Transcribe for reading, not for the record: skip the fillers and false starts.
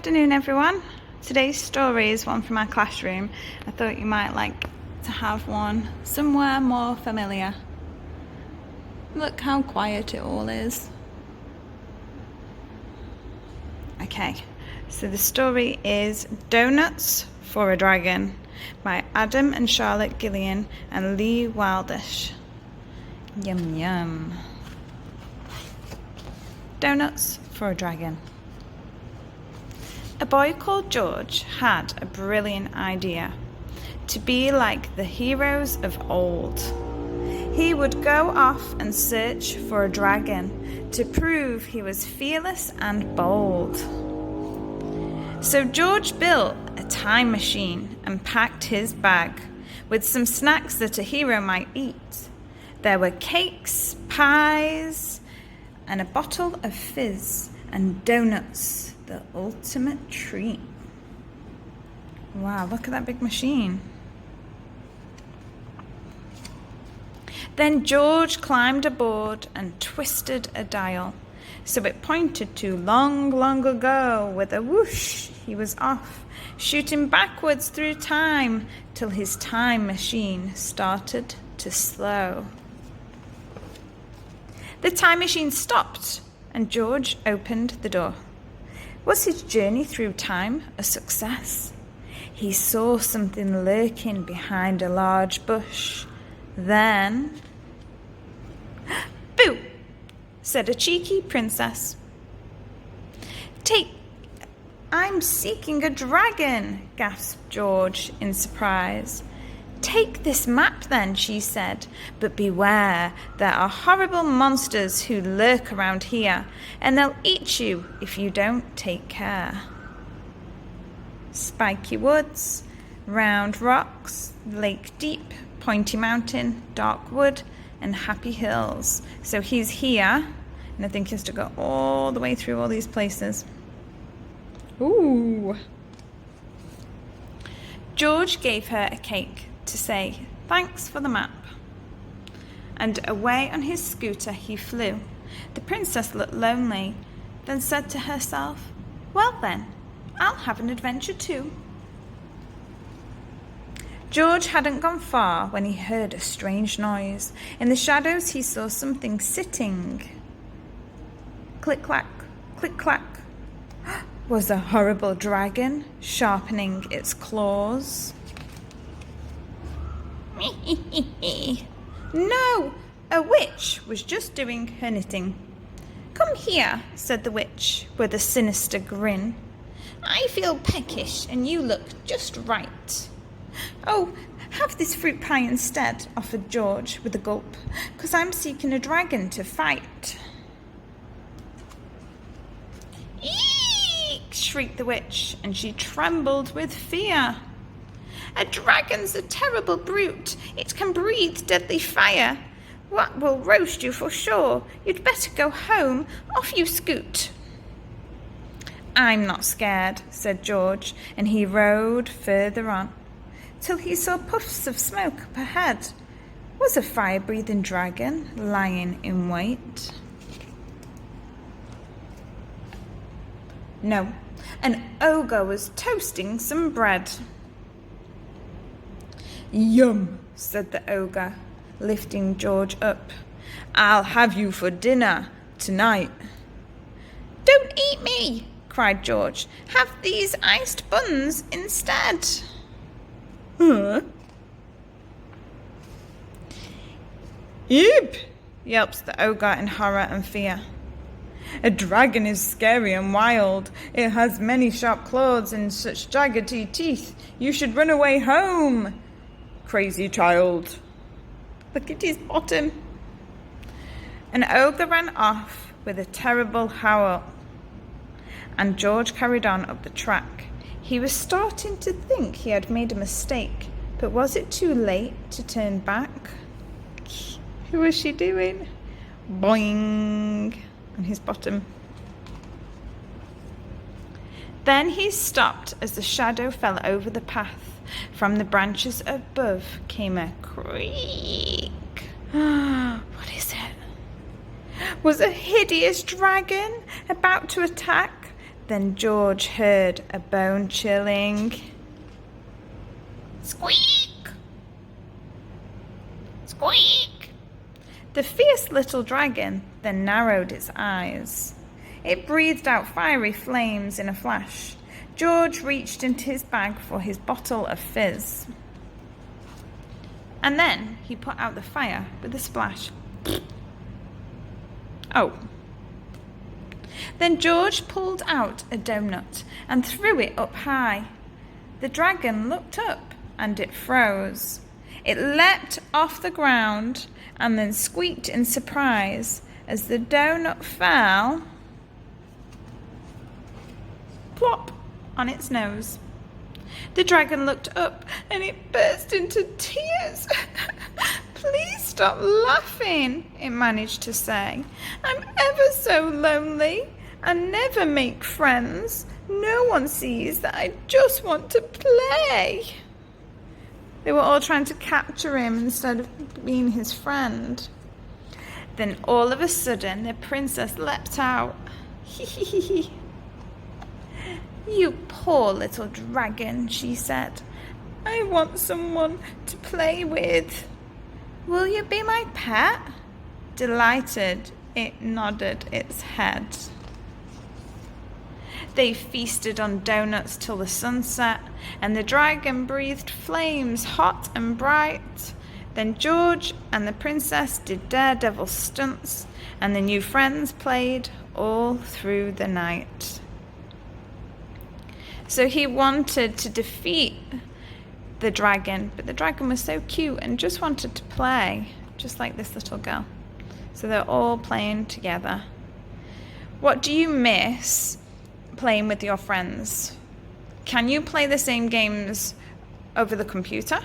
afternoon, everyone. Today's story is one from our classroom. I thought you might like to have one somewhere more familiar. Look how quiet it all is. Okay, so the story is Doughnuts for a Dragon by Adam and Charlotte Gillian and Lee Wildish. Yum yum. Doughnuts for a Dragon. A boy called George had a brilliant idea: to be like the heroes of old. He would go off and search for a dragon to prove he was fearless and bold. So George built a time machine and packed his bag with some snacks that a hero might eat. There were cakes, pies, and a bottle of fizz, and doughnuts, the ultimate treat. Wow, look at that big machine. Then George climbed aboard and twisted a dial, so it pointed to long, long ago. With a whoosh, he was off, shooting backwards through time till his time machine started to slow. The time machine stopped, and George opened the door. Was his journey through time a success? He saw something lurking behind a large bush. Then, "Boo!" said a cheeky princess. I'm seeking a dragon," gasped George in surprise. "Take this map then," she said, "but beware, there are horrible monsters who lurk around here, and they'll eat you if you don't take care." Spiky woods, round rocks, lake deep, pointy mountain, dark wood, and happy hills. So he's here, and I think he has to go all the way through all these places. Ooh. George gave her a cake to say thanks for the map, and away on his scooter he flew. The princess looked lonely, then said to herself, "Well then, I'll have an adventure too." George hadn't gone far when he heard a strange noise. In the shadows he saw something sitting. Click clack, click clack. Was a horrible dragon sharpening its claws. No, a witch was just doing her knitting. "Come here," said the witch with a sinister grin. "I feel peckish and you look just right." "Oh, have this fruit pie instead," offered George with a gulp, "'cause I'm seeking a dragon to fight." "Eek!" shrieked the witch, and she trembled with fear. "A dragon's a terrible brute. It can breathe deadly fire. That will roast you for sure. You'd better go home. Off you scoot." "I'm not scared," said George, and he rode further on, till he saw puffs of smoke up ahead. Was a fire-breathing dragon lying in wait? No, an ogre was toasting some bread. "Yum," said the ogre, lifting George up. "I'll have you for dinner tonight." "Don't eat me," cried George. "Have these iced buns instead." "Huh?" "Eep!" yelps the ogre in horror and fear. "A dragon is scary and wild. It has many sharp claws and such jaggedy teeth. You should run away home, crazy child." Look at his bottom. An ogre ran off with a terrible howl, and George carried on up the track. He was starting to think he had made a mistake, but was it too late to turn back? Who was she doing? Boing on his bottom. Then he stopped as the shadow fell over the path. From the branches above came a creak. What is it? Was a hideous dragon about to attack? Then George heard a bone-chilling squeak! Squeak! The fierce little dragon then narrowed its eyes. It breathed out fiery flames in a flash. George reached into his bag for his bottle of fizz. And then he put out the fire with a splash. Oh. Then George pulled out a doughnut and threw it up high. The dragon looked up and it froze. It leapt off the ground and then squeaked in surprise as the doughnut fell plop on its nose. The dragon looked up and it burst into tears. "Please stop laughing," it managed to say. "I'm ever so lonely and never make friends. No one sees that I just want to play." They were all trying to capture him instead of being his friend. Then all of a sudden the princess leapt out. "You poor little dragon," she said. "I want someone to play with. Will you be my pet?" Delighted, it nodded its head. They feasted on doughnuts till the sun set, and the dragon breathed flames hot and bright. Then George and the princess did daredevil stunts, and the new friends played all through the night. So he wanted to defeat the dragon, but the dragon was so cute and just wanted to play, just like this little girl. So they're all playing together. What do you miss playing with your friends? Can you play the same games over the computer?